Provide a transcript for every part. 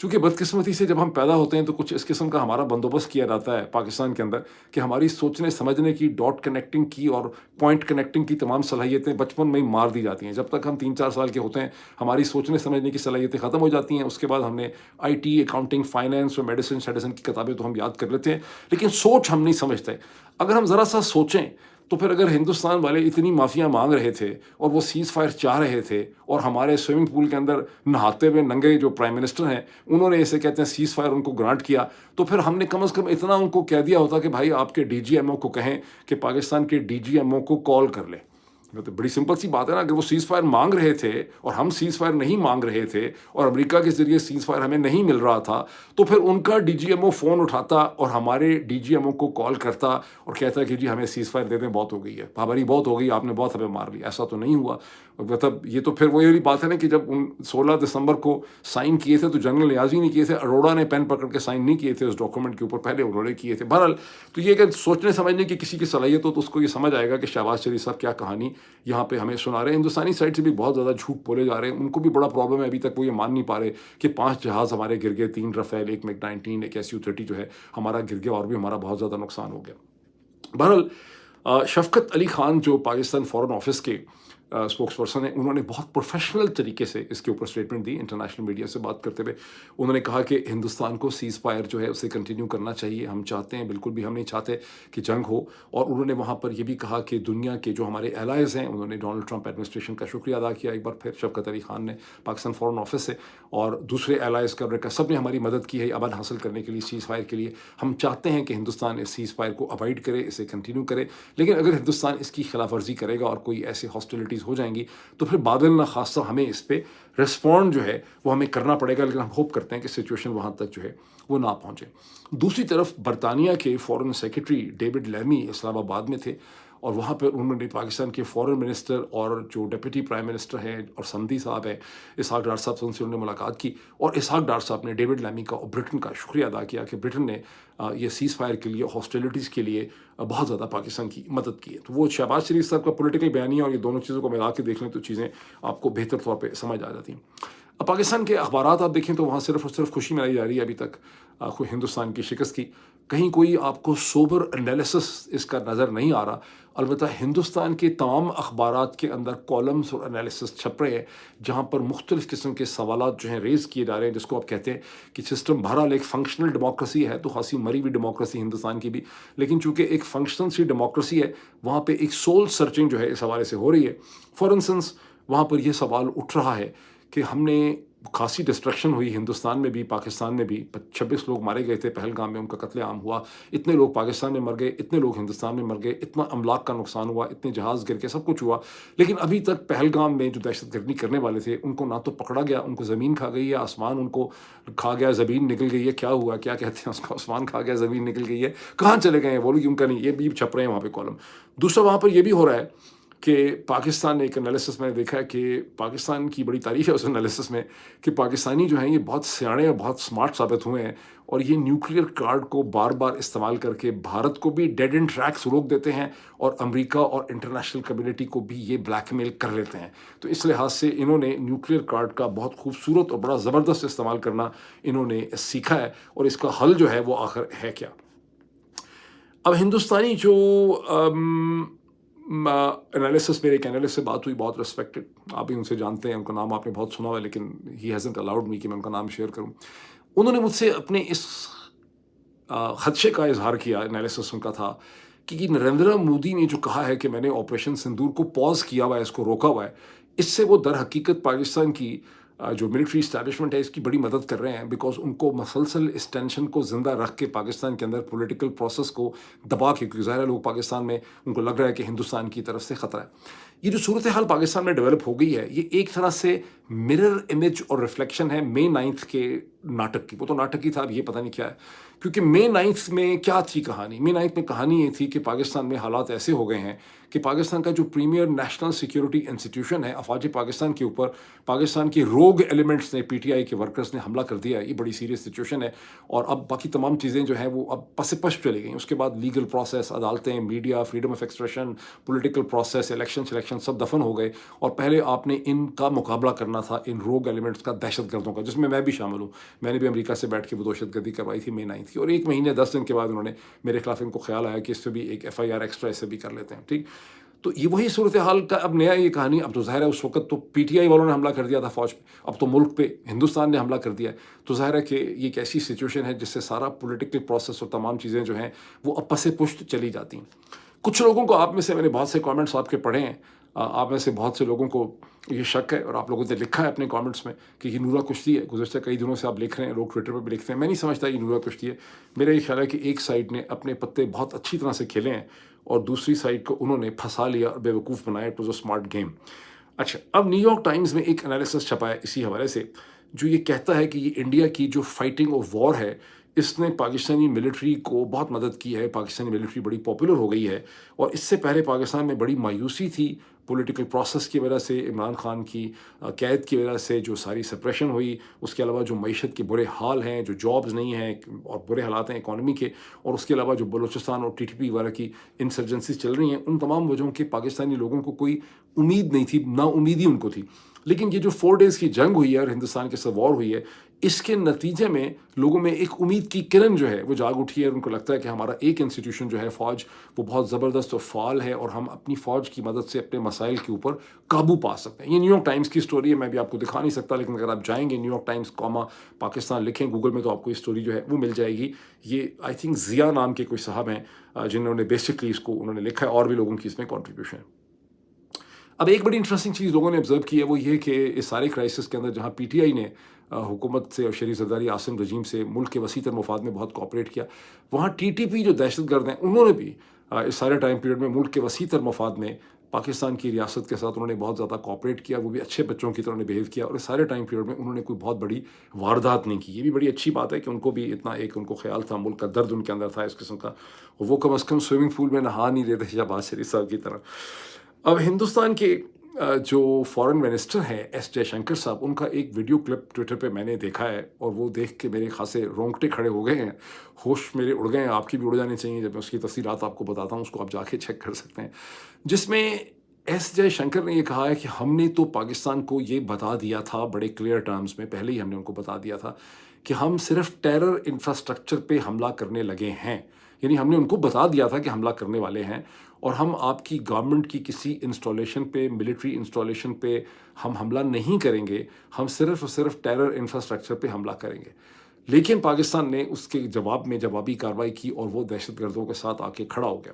چونکہ بدقسمتی سے جب ہم پیدا ہوتے ہیں تو کچھ اس قسم کا ہمارا بندوبست کیا جاتا ہے پاکستان کے اندر کہ ہماری سوچنے سمجھنے کی، ڈاٹ کنیکٹنگ کی اور پوائنٹ کنیکٹنگ کی تمام صلاحیتیں بچپن میں ہی مار دی جاتی ہیں. جب تک ہم 3-4 سال کے ہوتے ہیں ہماری سوچنے سمجھنے کی صلاحیتیں ختم ہو جاتی ہیں. اس کے بعد ہم نے آئی ٹی، اکاؤنٹنگ، فائنینس اور میڈیسن شیڈیسن کی کتابیں تو ہم یاد کر لیتے ہیں، لیکن سوچ ہم نہیں سمجھتے. اگر ہم ذرا سا سوچیں تو پھر اگر ہندوستان والے اتنی معافیاں مانگ رہے تھے اور وہ سیز فائر چاہ رہے تھے، اور ہمارے سوئمنگ پول کے اندر نہاتے ہوئے ننگے جو پرائم منسٹر ہیں انہوں نے اسے کہتے ہیں سیز فائر ان کو گرانٹ کیا، تو پھر ہم نے کم از کم اتنا ان کو کہہ دیا ہوتا کہ بھائی آپ کے ڈی جی ایم او کو کہیں کہ پاکستان کے ڈی جی ایم او کو کال کر لے. تو بڑی سمپل سی بات ہے نا. اگر وہ سیز فائر مانگ رہے تھے اور ہم سیز فائر نہیں مانگ رہے تھے اور امریکہ کے ذریعے سیز فائر ہمیں نہیں مل رہا تھا، تو پھر ان کا D G M O phone اٹھاتا اور ہمارے ڈی جی ایم او کو کال کرتا اور کہتا کہ جی ہمیں سیز فائر دے دیں، بہت ہو گئی ہے، ہماری بہت ہو گئی، آپ نے بہت ہمیں مار لیا. ایسا تو نہیں ہوا. مطلب یہ تو پھر وہی بات ہے نا کہ جب ان 16 دسمبر کو سائن کیے تھے تو جنرل نیازی نہیں کیے تھے، اروڑا نے پین پکڑ کے سائن نہیں کیے تھے اس ڈاکومنٹ کے اوپر، پہلے انہوں نے کیے تھے. بہرحال تو یہ کہ سوچنے سمجھنے کی کسی کی صلاحیت ہو تو اس کو یہ سمجھ آئے گا کہ شہباز شریف صاحب کیا کہانی یہاں پہ ہمیں سنا رہے ہیں. ہندوستانی سائڈ سے بھی بہت زیادہ جھوٹ بولے جا رہے ہیں، ان کو بھی بڑا پرابلم ہے. ابھی تک وہ یہ مان نہیں پا رہے کہ 5 جہاز ہمارے گر گئے، 3 رفیل، 1 MiG-19، ایک SU-30 جو ہے ہمارا گر گیا، اور بھی ہمارا بہت زیادہ نقصان ہو گیا. بہرحال شفقت علی خان جو پاکستان فورن آفس کے اسپوکس پرسن ہیں، انہوں نے بہت پروفیشنل طریقے سے اس کے اوپر اسٹیٹمنٹ دی انٹرنیشنل میڈیا سے بات کرتے ہوئے. انہوں نے کہا کہ ہندوستان کو سیز فائر جو ہے اسے کنٹینیو کرنا چاہیے. ہم چاہتے ہیں، بالکل بھی ہم نہیں چاہتے کہ جنگ ہو. اور انہوں نے وہاں پر یہ بھی کہا کہ دنیا کے جو ہمارے الائز ہیں، انہوں نے ڈونلڈ ٹرمپ ایڈمنسٹریشن کا شکریہ ادا کیا ایک بار پھر شفقت علی خان نے پاکستان فورن آفس سے، اور دوسرے الائز کا سب نے ہماری مدد کی ہے امن حاصل کرنے کے لیے، سیز فائر کے لیے. ہم چاہتے ہیں کہ ہندوستان اس سیز فائر کو اوائڈ کرے، اسے کنٹینیو کرے، لیکن اگر ہندوستان اس کی خلاف ورزی کرے گا اور کوئی ایسے ہاسٹیلٹیز ہو جائیں گی تو پھر بادل نہ خاصہ ہمیں اس پہ ریسپونڈ جو ہے وہ ہمیں کرنا پڑے گا. لیکن ہم ہوپ کرتے ہیں کہ سچویشن وہاں تک جو ہے وہ نہ پہنچے. دوسری طرف برطانیہ کے فورن سیکرٹری ڈیوڈ لیمی اسلام آباد میں تھے، اور وہاں پہ انہوں نے پاکستان کے فورن منسٹر اور جو ڈپٹی پرائم منسٹر ہیں اور سندھی صاحب ہیں اسحاق ڈار صاحب سے، ان سے انہوں نے ملاقات کی، اور اسحاق ڈار صاحب نے ڈیوڈ لیمی کا اور برٹن کا شکریہ ادا کیا کہ برٹن نے یہ سیز فائر کے لیے، ہاسٹیلٹیز کے لیے بہت زیادہ پاکستان کی مدد کی ہے. تو وہ شہباز شریف صاحب کا پولیٹیکل بیانیہ اور یہ دونوں چیزوں کو ملا کے دیکھ لیں تو چیزیں آپ کو بہتر طور پہ سمجھ آ جاتی ہیں. اب پاکستان کے اخبارات آپ دیکھیں تو وہاں صرف اور صرف خوشی منائی جا رہی ہے ابھی تک کوئی ہندوستان کی شکست کی. کہیں کوئی آپ کو سوبر انالیسس اس کا نظر نہیں آ رہا. البتہ ہندوستان کے تمام اخبارات کے اندر کالمز اور انالیسس چھپ رہے ہیں جہاں پر مختلف قسم کے سوالات جو ہیں ریز کیے جا رہے ہیں، جس کو آپ کہتے ہیں کہ سسٹم بہرحال ایک فنکشنل ڈیموکریسی ہے، تو خاصی مری ہوئی ڈیموکریسی ہندوستان کی بھی، لیکن چونکہ ایک فنکشنل سی ڈیموکریسی ہے وہاں پہ ایک سول سرچنگ جو ہے اس حوالے سے ہو رہی ہے. فار انسٹنس وہاں پر یہ سوال اٹھ رہا ہے کہ ہم نے خاصی ڈسٹرکشن ہوئی ہندوستان میں بھی، پاکستان میں بھی. 26 لوگ مارے گئے تھے پہلگام میں، ان کا قتل عام ہوا. اتنے لوگ پاکستان میں مر گئے، اتنے لوگ ہندوستان میں مر گئے، اتنا املاک کا نقصان ہوا، اتنے جہاز گر کے، سب کچھ ہوا. لیکن ابھی تک پہلگام میں جو دہشت گردی کرنے والے تھے ان کو نہ تو پکڑا گیا، ان کو زمین کھا گئی ہے، آسمان ان کو کھا گیا، زمین نکل گئی ہے. کیا ہوا، کیا کہتے ہیں اس کو، آسمان کھا گیا، زمین نکل گئی ہے. کہاں چلے گئے ہیں وہ لوگ، ان کا نہیں. یہ بھی چھپ رہے ہیں وہاں پہ کالم. دوسرا وہاں پر یہ بھی ہو رہا ہے کہ پاکستان ایک انالیسس میں نے دیکھا ہے کہ پاکستان کی بڑی تعریف ہے اس انالیسس میں کہ پاکستانی جو ہیں یہ بہت سیاڑے اور بہت سمارٹ ثابت ہوئے ہیں، اور یہ نیوکلیئر کارڈ کو بار بار استعمال کر کے بھارت کو بھی ڈیڈ اینڈ ٹریکس روک دیتے ہیں، اور امریکہ اور انٹرنیشنل کمیونٹی کو بھی یہ بلیک میل کر لیتے ہیں. تو اس لحاظ سے انہوں نے نیوکلیئر کارڈ کا بہت خوبصورت اور بڑا زبردست استعمال کرنا انہوں نے سیکھا ہے، اور اس کا حل جو ہے وہ آخر ہے کیا. اب ہندوستانی جو انالیسس، میرے ایک انالیسٹ سے بات ہوئی، بہت ریسپیکٹڈ، آپ بھی ان سے جانتے ہیں، ان کا نام آپ نے بہت سنا ہوا ہے، لیکن ہی ہیزنٹ الاؤڈ می کہ میں ان کا نام شیئر کروں. انہوں نے مجھ سے اپنے اس خدشے کا اظہار کیا، انالیسس ان کا تھا کہ نریندر مودی نے جو کہا ہے کہ میں نے آپریشن سندور کو پاز کیا ہوا ہے، اس کو روکا ہوا ہے، اس سے وہ در حقیقت پاکستان کی جو ملٹری اسٹیبلشمنٹ ہے اس کی بڑی مدد کر رہے ہیں، بیکاز ان کو مسلسل اس ٹینشن کو زندہ رکھ کے پاکستان کے اندر پولیٹیکل پروسیس کو دبا کے، کیونکہ ظاہر ہے لوگ پاکستان میں ان کو لگ رہا ہے کہ ہندوستان کی طرف سے خطرہ ہے. یہ جو صورتحال پاکستان میں ڈیولپ ہو گئی ہے، یہ ایک طرح سے مرر امیج اور ریفلیکشن ہے مئی 9 کے ناٹک کی. وہ تو ناٹک ہی تھا، اب یہ پتہ نہیں کیا ہے، کیونکہ مئی 9 میں کیا تھی کہانی. مئی 9 میں کہانی یہ تھی کہ پاکستان میں حالات ایسے ہو گئے ہیں کہ پاکستان کا جو پریمیئر نیشنل سیکیورٹی انسٹیٹیوشن ہے افواج پاکستان کے اوپر، پاکستان کے روگ ایلیمنٹس نے پی ٹی آئی کے ورکرز نے حملہ کر دیا ہے، یہ بڑی سیریس سچویشن ہے، اور اب باقی تمام چیزیں جو ہیں وہ اب پس پش چلی گئیں. اس کے بعد لیگل پروسیس، عدالتیں، media, freedom of expression, political process, election سب دفن ہو گئے، اور پہلے آپ نے ان کا مقابلہ کرنا تھا، ان روگ ایلیمنٹس کا، دہشت گردوں کا، جس میں بھی شامل ہوں. میں نے بھی امریکہ سے بیٹھ کے وہ دہشت گردی کروائی تھی مئی 9 کی، اور 1 مہینے 10 دن کے بعد انہوں نے میرے خلاف، ان کو خیال آیا کہ اس پہ بھی ایک ایف آئی آر ایکسٹرا اسے بھی کر لیتے ہیں. ٹھیک، تو یہ وہی صورتحال کا اب نیا یہ کہانی. اب تو ظاہر ہے اس وقت تو پی ٹی آئی والوں نے حملہ کر دیا تھا فوج پہ، اب تو ملک پہ ہندوستان نے حملہ کر دیا ہے. تو ظاہر ہے کہ یہ ایک ایسی سچویشن ہے جس سے سارا پولیٹیکل پروسیس اور تمام چیزیں جو ہیں وہ اب پس پشت چلی جاتی ہیں. کچھ لوگوں کو، آپ میں سے، میں نے بہت سے کامنٹس آپ کے پڑھے ہیں، آپ میں سے بہت سے لوگوں کو یہ شک ہے، اور آپ لوگوں نے لکھا ہے اپنے کامنٹس میں کہ یہ نورا کشتی ہے. گزشتہ کئی دنوں سے آپ لکھ رہے ہیں، لوگ ٹویٹر پہ بھی لکھتے ہیں. میں نہیں سمجھتا یہ نورا کشتی ہے. میرا یہ خیال ہے کہ ایک سائڈ نے اپنے پتے بہت اچھی طرح سے کھیلے ہیں، اور دوسری سائڈ کو انہوں نے پھنسا لیا اور بیوقوف بنایا. It was a smart game. اچھا، اب نیو یارک ٹائمز میں ایک انالیسس چھپا ہے اسی حوالے سے، جو یہ کہتا ہے کہ یہ انڈیا کی جو فائٹنگ آف وار ہے، اس نے پاکستانی ملٹری کو بہت مدد کی ہے. پاکستانی ملٹری بڑی پاپولر ہو گئی ہے، اور اس سے پہلے پاکستان میں بڑی مایوسی تھی پولیٹیکل پروسیس کی وجہ سے، عمران خان کی قید کی وجہ سے جو ساری سپریشن ہوئی، اس کے علاوہ جو معیشت کے برے حال ہیں، جو جابز نہیں ہیں اور برے حالات ہیں اکانومی کے، اور اس کے علاوہ جو بلوچستان اور ٹی ٹی پی وغیرہ کی انسرجنسی چل رہی ہیں، ان تمام وجہوں کے پاکستانی لوگوں کو کوئی امید نہیں تھی، نا امیدی ان کو تھی. لیکن یہ جو 4 ڈیز کی جنگ ہوئی ہے اور ہندوستان کے ساتھ وار ہوئی ہے، اس کے نتیجے میں لوگوں میں ایک امید کی کرن جو ہے وہ جاگ اٹھی ہے، اور ان کو لگتا ہے کہ ہمارا ایک انسٹیٹیوشن جو ہے فوج، وہ بہت زبردست اور فعال ہے، اور ہم اپنی فوج کی مدد سے اپنے مسائل کے اوپر قابو پا سکتے ہیں. یہ نیو یارک ٹائمز کی سٹوری ہے، میں بھی آپ کو دکھا نہیں سکتا، لیکن اگر آپ جائیں گے نیو یارک ٹائمز پاکستان لکھیں گوگل میں، تو آپ کو یہ سٹوری جو ہے وہ مل جائے گی. یہ آئی تھنک ضیا نام کے کوئی صاحب ہیں جنہوں نے بیسکلی اس کو انہوں نے لکھا ہے، اور بھی لوگوں کی اس میں کنٹریبیوشن ہے. اب ایک بڑی انٹرسٹنگ چیز لوگوں نے آبزرو کی ہے، وہ یہ کہ اس سارے کرائسس کے اندر جہاں پی ٹی آئی نے حکومت سے اور شریف زرداری عاصم رجیم سے ملک کے وسیع تر مفاد میں بہت کوآپریٹ کیا، وہاں ٹی ٹی پی جو دہشت گرد ہیں، انہوں نے بھی اس سارے ٹائم پیریڈ میں ملک کے وسیع تر مفاد میں پاکستان کی ریاست کے ساتھ انہوں نے بہت زیادہ کوآپریٹ کیا. وہ بھی اچھے بچوں کی طرح نے بیہیو کیا، اور اس سارے ٹائم پیریڈ میں انہوں نے کوئی بہت بڑی واردات نہیں کی. یہ بھی بڑی اچھی بات ہے کہ ان کو بھی اتنا ایک ان کو خیال تھا، ملک کا درد ان کے اندر تھا اس قسم کا، اور وہ کم از کم سوئمنگ پول میں نہا نہیں رہے تھے شہباز شریف صاحب کی طرح. اب ہندوستان کے جو فارن منسٹر ہیں ایس جے شنکر صاحب، ان کا ایک ویڈیو کلپ ٹویٹر پہ میں نے دیکھا ہے، اور وہ دیکھ کے میرے خاصے رونگٹے کھڑے ہو گئے ہیں، ہوش میرے اڑ گئے ہیں. آپ کی بھی اڑ جانے چاہیے جب میں اس کی تفصیلات آپ کو بتاتا ہوں، اس کو آپ جا کے چیک کر سکتے ہیں. جس میں ایس جے شنکر نے یہ کہا ہے کہ ہم نے تو پاکستان کو یہ بتا دیا تھا بڑے کلیئر ٹرمز میں، پہلے ہی ہم نے ان کو بتا دیا تھا کہ ہم صرف ٹیرر انفراسٹرکچر پہ حملہ کرنے لگے ہیں. یعنی ہم نے ان کو بتا دیا تھا کہ حملہ کرنے والے ہیں، اور ہم آپ کی گورنمنٹ کی کسی انسٹالیشن پہ، ملٹری انسٹالیشن پہ ہم حملہ نہیں کریں گے، ہم صرف اور صرف ٹیرر انفراسٹرکچر پہ حملہ کریں گے. لیکن پاکستان نے اس کے جواب میں جوابی کارروائی کی، اور وہ دہشت گردوں کے ساتھ آ کے کھڑا ہو گیا.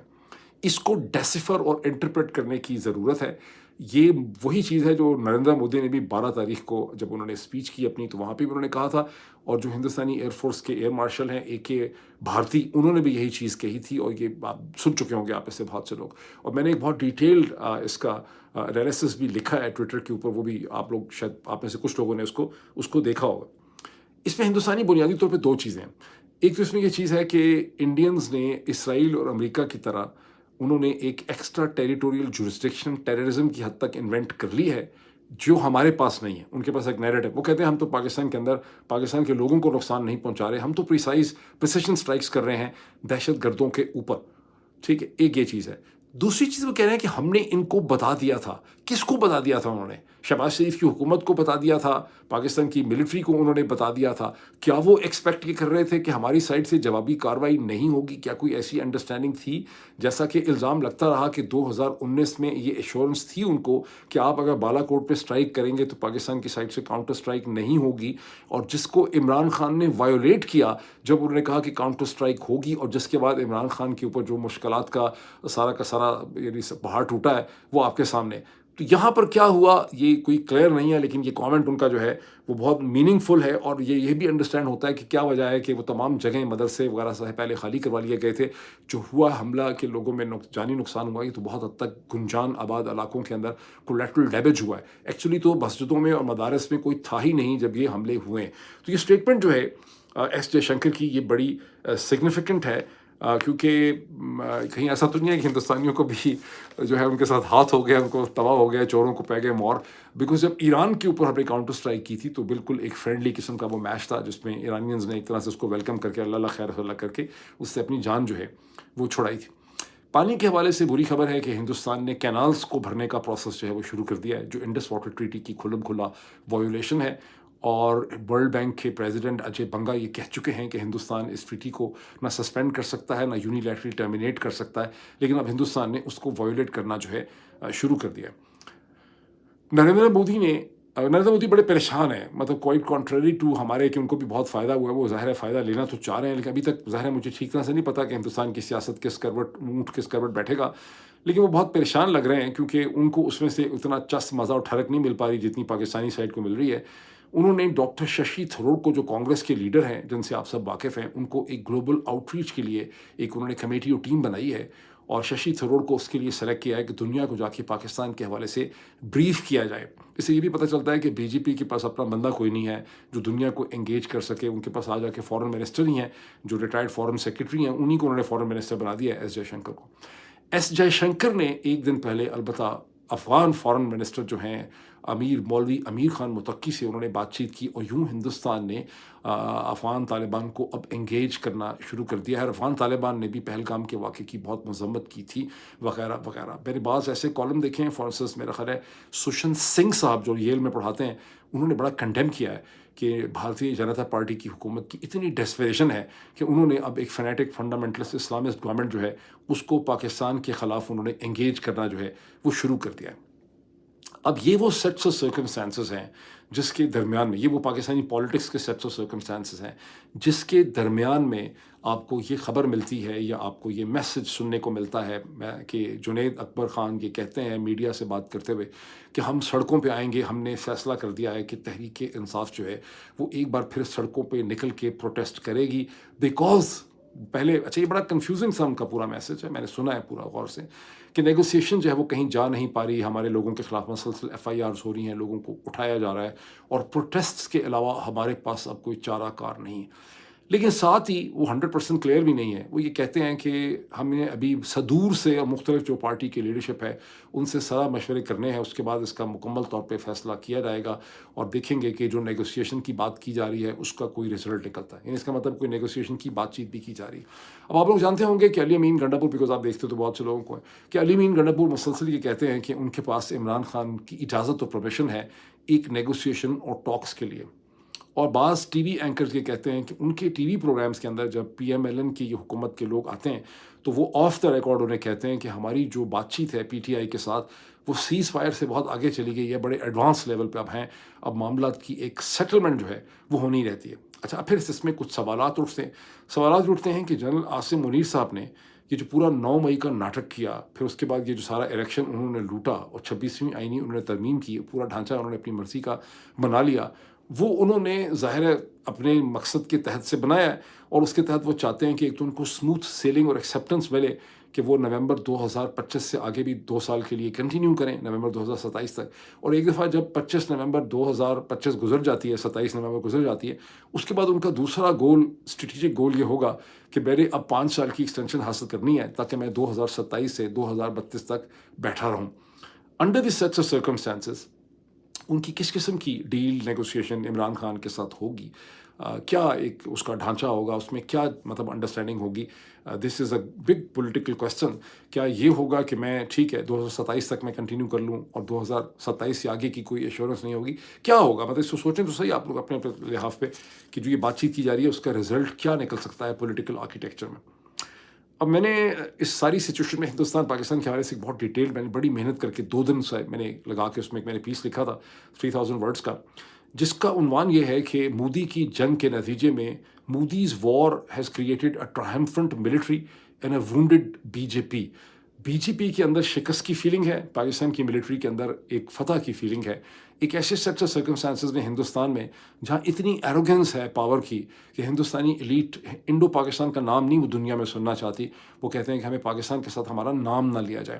اس کو ڈیسیفر اور انٹرپریٹ کرنے کی ضرورت ہے. یہ وہی چیز ہے جو نریندر مودی نے بھی 12 تاریخ کو جب انہوں نے اسپیچ کی اپنی، تو وہاں پہ بھی انہوں نے کہا تھا، اور جو ہندوستانی ایئر فورس کے ایئر مارشل ہیں اے کے بھارتی، انہوں نے بھی یہی چیز کہی تھی، اور یہ آپ سن چکے ہوں گے آپ اس سے بہت سے لوگ. اور میں نے ایک بہت ڈیٹیلڈ اس کا انالیسس بھی لکھا ہے ٹویٹر کے اوپر، وہ بھی آپ لوگ شاید آپ میں سے کچھ لوگوں نے اس کو دیکھا ہوگا. اس میں ہندوستانی بنیادی طور پہ 2 چیزیں ہیں. ایک تو اس میں یہ چیز ہے کہ انڈینز نے اسرائیل اور امریکہ کی طرح انہوں نے ایک ایکسٹرا ٹیریٹوریل جورسڈکشن ٹیررزم کی حد تک انوینٹ کر لی ہے، جو ہمارے پاس نہیں ہے. ان کے پاس ایک نیریٹو، وہ کہتے ہیں ہم تو پاکستان کے اندر پاکستان کے لوگوں کو نقصان نہیں پہنچا رہے، ہم تو پریسیشن سٹرائکس کر رہے ہیں دہشت گردوں کے اوپر. ٹھیک ہے، ایک یہ چیز ہے. دوسری چیز وہ کہہ رہے ہیں کہ ہم نے ان کو بتا دیا تھا. کس کو بتا دیا تھا؟ انہوں نے شہباز شریف کی حکومت کو بتا دیا تھا، پاکستان کی ملٹری کو انہوں نے بتا دیا تھا. کیا وہ ایکسپیکٹ کر رہے تھے کہ ہماری سائڈ سے جوابی کارروائی نہیں ہوگی؟ کیا کوئی ایسی انڈرسٹینڈنگ تھی؟ جیسا کہ الزام لگتا رہا کہ 2019 میں یہ ایشورنس تھی ان کو کہ آپ اگر بالا کوٹ پہ سٹرائک کریں گے تو پاکستان کی سائڈ سے کاؤنٹر سٹرائک نہیں ہوگی، اور جس کو عمران خان نے وائیولیٹ کیا جب انہوں نے کہا کہ کاؤنٹر سٹرائک ہوگی، اور جس کے بعد عمران خان کے اوپر جو مشکلات کا سارا یعنی پہاڑ ٹوٹا ہے وہ آپ کے سامنے. تو یہاں پر کیا ہوا یہ کوئی کلیئر نہیں ہے، لیکن یہ کامنٹ ان کا جو ہے وہ بہت میننگ فل ہے، اور یہ بھی انڈرسٹینڈ ہوتا ہے کہ کیا وجہ ہے کہ وہ تمام جگہیں مدرسے وغیرہ سے پہلے خالی کروا لیے گئے تھے. جو ہوا حملہ کے لوگوں میں جانی نقصان ہوا، یہ تو بہت حد تک گنجان آباد علاقوں کے اندر کولیٹرل ڈیمیج ہوا ہے. ایکچولی تو مسجدوں میں اور مدارس میں کوئی تھا ہی نہیں جب یہ حملے ہوئے. تو یہ اسٹیٹمنٹ جو ہے ایس جے شنکر کی، یہ بڑی سگنیفیکنٹ ہے. کیونکہ کہیں ایسا تو نہیں ہے کہ ہندوستانیوں کو بھی جو ہے ان کے ساتھ ہاتھ ہو گیا، ان کو تباہ ہو گیا، چوروں کو پہ گئے مور. بیکاز جب ایران کے اوپر ہم نے کاؤنٹر اسٹرائک کی تھی تو بالکل ایک فرینڈلی قسم کا وہ میچ تھا جس میں ایرانینز نے ایک طرح سے اس کو ویلکم کر کے اللہ خیر اللہ کر کے اس سے اپنی جان جو ہے وہ چھڑائی تھی. پانی کے حوالے سے بری خبر ہے کہ ہندوستان نے کینالز کو بھرنے کا پروسیس جو ہے وہ شروع کر دیا ہے، جو انڈس واٹر ٹریٹی کی کھلم کھلا وایولیشن ہے. اور ورلڈ بینک کے پریزیڈنٹ اجے بنگا یہ کہہ چکے ہیں کہ ہندوستان اس ٹریٹی کو نہ سسپینڈ کر سکتا ہے نہ یونیلیٹرلی ٹرمینیٹ کر سکتا ہے، لیکن اب ہندوستان نے اس کو وایولیٹ کرنا جو ہے شروع کر دیا. نریندر مودی بڑے پریشان ہیں، مطلب کوائٹ کانٹریری ٹو ہمارے کہ ان کو بھی بہت فائدہ ہوا ہے، وہ ظاہر ہے فائدہ لینا تو چاہ رہے ہیں، لیکن ابھی تک ظاہر ہے مجھے ٹھیک طرح سے نہیں پتا کہ ہندوستان کی سیاست کس کروٹ اونٹ کس کروٹ بیٹھے گا. لیکن وہ بہت پریشان لگ رہے ہیں کیونکہ ان کو اس میں سے اتنا چس مزہ اور ٹھڑک نہیں مل پا رہی جتنی پاکستانی سائڈ کو مل رہی ہے. انہوں نے ڈاکٹر ششی تھرور کو، جو کانگریس کے لیڈر ہیں جن سے آپ سب واقف ہیں، ان کو ایک گلوبل آؤٹ ریچ کے لیے ایک انہوں نے کمیٹی اور ٹیم بنائی ہے، اور ششی تھرور کو اس کے لیے سلیکٹ کیا ہے کہ دنیا کو جا کے پاکستان کے حوالے سے بریف کیا جائے. اس سے یہ بھی پتہ چلتا ہے کہ بی جے پی کے پاس اپنا بندہ کوئی نہیں ہے جو دنیا کو انگیج کر سکے. ان کے پاس آ جا کے فارن منسٹر ہی ہیں جو ریٹائرڈ فارن سیکرٹری ہیں، انہیں کو انہوں نے فارن منسٹر بنا دیا ہے، ایس جے شنکر کو. ایس جے شنکر نے ایک دن پہلے البتہ افغان فارن منسٹر جو ہیں مولوی امیر خان متقی سے انہوں نے بات چیت کی، اور یوں ہندوستان نے افغان طالبان کو اب انگیج کرنا شروع کر دیا ہے. اور افغان طالبان نے بھی پہلگام کے واقعے کی بہت مذمت کی تھی وغیرہ وغیرہ. میں نے بعض ایسے کالم دیکھے ہیں، فار انسٹنس میرا خیال ہے سشنت سنگھ صاحب جو ییل میں پڑھاتے ہیں، انہوں نے بڑا کنڈیم کیا ہے کہ بھارتیہ جنتا پارٹی کی حکومت کی اتنی ڈیسپریشن ہے کہ انہوں نے اب ایک فنیٹک فنڈامنٹلسٹ اسلامسٹ گورنمنٹ جو ہے اس کو پاکستان کے خلاف انہوں نے انگیج کرنا جو ہے وہ شروع کر دیا ہے. اب یہ وہ سیٹس آف سرکمسٹانسز ہیں جس کے درمیان میں، یہ وہ پاکستانی پالیٹکس کے سیٹس آف سرکمسٹانسز ہیں جس کے درمیان میں آپ کو یہ خبر ملتی ہے یا آپ کو یہ میسج سننے کو ملتا ہے کہ جنید اکبر خان یہ کہتے ہیں میڈیا سے بات کرتے ہوئے کہ ہم سڑکوں پہ آئیں گے، ہم نے فیصلہ کر دیا ہے کہ تحریک انصاف جو ہے وہ ایک بار پھر سڑکوں پہ نکل کے پروٹیسٹ کرے گی. بیکاز پہلے اچھا یہ بڑا کنفیوزنگ سا ان کا پورا میسج ہے، میں نے سنا ہے پورا غور سے، کہ نیگوسیشن جو ہے وہ کہیں جا نہیں پا رہی، ہمارے لوگوں کے خلاف مسلسل ایف آئی آرز ہو رہی ہیں، لوگوں کو اٹھایا جا رہا ہے، اور پروٹیسٹس کے علاوہ ہمارے پاس اب کوئی چارہ کار نہیں ہے. لیکن ساتھ ہی وہ 100% کلیئر بھی نہیں ہے. وہ یہ کہتے ہیں کہ ہمیں ابھی صدور سے اور مختلف جو پارٹی کی لیڈرشپ ہے ان سے سارا مشورے کرنے ہیں، اس کے بعد اس کا مکمل طور پہ فیصلہ کیا جائے گا اور دیکھیں گے کہ جو نیگوسیشن کی بات کی جا رہی ہے اس کا کوئی رزلٹ نکلتا ہے. یعنی اس کا مطلب کوئی نیگوسیشن کی بات چیت بھی کی جا رہی ہے. اب آپ لوگ جانتے ہوں گے کہ علی امین گنڈاپور، بیکاز آپ دیکھتے تو بہت سے لوگوں کو ہے کہ علی امین گنڈاپور مسلسل یہ کہتے ہیں کہ ان کے پاس عمران خان کی اجازت اور پرمیشن ہے ایک نیگوسیشن اور ٹاکس کے لیے. اور بعض ٹی وی اینکرز یہ کہتے ہیں کہ ان کے ٹی وی پروگرامز کے اندر جب پی ایم ایل این کی یہ حکومت کے لوگ آتے ہیں تو وہ آف دا ریکارڈ انہیں کہتے ہیں کہ ہماری جو بات چیت ہے پی ٹی آئی کے ساتھ وہ سیز فائر سے بہت آگے چلی گئی ہے، بڑے ایڈوانس لیول پہ اب ہیں، اب معاملات کی ایک سیٹلمنٹ جو ہے وہ ہونی رہتی ہے. اچھا پھر اس میں کچھ سوالات اٹھتے ہیں کہ جنرل عاصم منیر صاحب نے یہ جو پورا 9 مئی کا ناٹک کیا، پھر اس کے بعد یہ جو سارا الیکشن انہوں نے لوٹا اور 26ویں آئینی انہوں نے ترمیم کی، پورا ڈھانچہ انہوں نے اپنی مرضی کا بنا لیا، وہ انہوں نے ظاہر ہے اپنے مقصد کے تحت سے بنایا ہے، اور اس کے تحت وہ چاہتے ہیں کہ ایک تو ان کو اسموتھ سیلنگ اور ایکسیپٹنس ملے کہ وہ نومبر 2025 سے آگے بھی 2 سال کے لیے کنٹینیو کریں، نومبر 2027 تک. اور ایک دفعہ جب 25 نومبر 2025 گزر جاتی ہے، 27 نومبر گزر جاتی ہے، اس کے بعد ان کا دوسرا گول، اسٹریٹجک گول یہ ہوگا کہ میرے اب 5 سال کی ایکسٹینشن حاصل کرنی ہے تاکہ میں 2027 سے 2032 تک بیٹھا رہوں. Under the sets of circumstances ان کی کس قسم کی ڈیل نیگوسیشن عمران خان کے ساتھ ہوگی، کیا ایک اس کا ڈھانچہ ہوگا، اس میں کیا مطلب انڈرسٹینڈنگ ہوگی. دس از اے بگ پولیٹیکل کویسچن. کیا یہ ہوگا کہ میں ٹھیک ہے 2027 تک میں کنٹینیو کر لوں اور 2027 سے آگے کی کوئی ایشورنس نہیں ہوگی، کیا ہوگا؟ مطلب اس کو سوچیں تو صحیح آپ لوگ اپنے لحاظ پہ کہ جو یہ بات چیت کی جا رہی ہے اس کا رزلٹ کیا نکل سکتا ہے پولیٹیکل آرکیٹیکچر میں. اب میں نے اس ساری سچویشن میں ہندوستان پاکستان کے حوالے سے بہت ڈیٹیل، میں نے بڑی محنت کر کے 2 دن سے میں نے لگا کے اس میں میں نے پیس لکھا تھا 3000 ورڈز کا، جس کا عنوان یہ ہے کہ مودی کی جنگ کے نتیجے میں Modi's war has created a triumphant military and a wounded B J P. B J P کے اندر شکست کی فیلنگ ہے، پاکستان کی ملٹری کے اندر ایک فتح کی فیلنگ ہے. ایک ایسے سیٹ آف سرکمسٹانسز میں ہندوستان میں جہاں اتنی ایروگنس ہے پاور کی کہ ہندوستانی ایلیٹ انڈو پاکستان کا نام نہیں وہ دنیا میں سننا چاہتی، وہ کہتے ہیں کہ ہمیں پاکستان کے ساتھ ہمارا نام نہ لیا جائے.